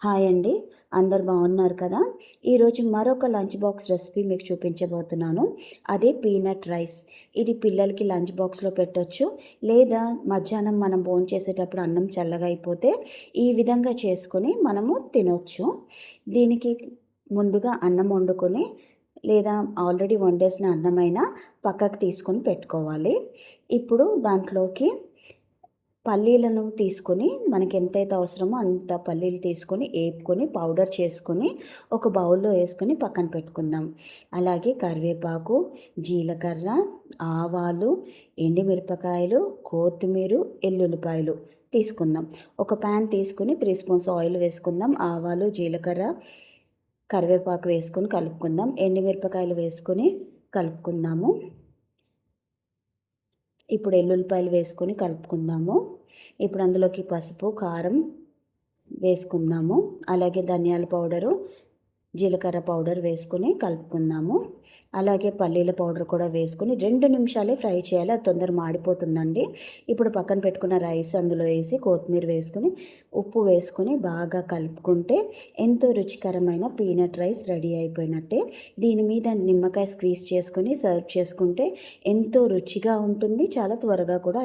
Hi అండి. అందరు బాగున్నారు కదా? ఈరోజు మరొక లంచ్ బాక్స్ రెసిపీ మీకు చూపించబోతున్నాను. అదే పీనట్ రైస్. ఇది పిల్లలకి లంచ్ బాక్స్లో పెట్టొచ్చు, లేదా మధ్యాహ్నం మనం భోంచేసేటప్పుడు అన్నం చల్లగా అయిపోతే ఈ విధంగా చేసుకొని మనము తినొచ్చు. దీనికి ముందుగా అన్నం వండుకొని, లేదా ఆల్రెడీ వండేసిన అన్నమైనా పక్కకు తీసుకొని పెట్టుకోవాలి. ఇప్పుడు దాంట్లోకి పల్లీలను తీసుకొని మనకి ఎంతైతే అవసరమో అంత పల్లీలు తీసుకొని వేపుకొని పౌడర్ చేసుకొని ఒక బౌల్లో వేసుకొని పక్కన పెట్టుకుందాం. అలాగే కరివేపాకు, జీలకర్ర, ఆవాలు, ఎండుమిరపకాయలు, కొత్తిమీర, ఎల్లుల్లిపాయలు తీసుకుందాం. ఒక ప్యాన్ తీసుకుని 3 స్పూన్స్ ఆయిల్ వేసుకుందాం. ఆవాలు, జీలకర్ర, కరివేపాకు వేసుకొని కలుపుకుందాం. ఎండుమిరపకాయలు వేసుకొని కలుపుకుందాము. ఇప్పుడు ఎల్లుల్లిపాయలు వేసుకొని కలుపుకుందాము. ఇప్పుడు అందులోకి పసుపు, కారం వేసుకుందాము. అలాగే ధనియాల పౌడరు, జీలకర్ర పౌడర్ వేసుకొని కలుపుకుందాము. అలాగే పల్లీల పౌడర్ కూడా వేసుకొని 2 నిమిషాలే ఫ్రై చేయాలి, అది తొందర మాడిపోతుందండి. ఇప్పుడు పక్కన పెట్టుకున్న రైస్ అందులో వేసి కొత్తిమీర వేసుకొని ఉప్పు వేసుకొని బాగా కలుపుకుంటే ఎంతో రుచికరమైన పీనట్ రైస్ రెడీ అయిపోయినట్టే. దీని మీద నిమ్మకాయ స్క్వీజ్ చేసుకొని సర్వ్ చేసుకుంటే ఎంతో రుచిగా ఉంటుంది, చాలా త్వరగా కూడా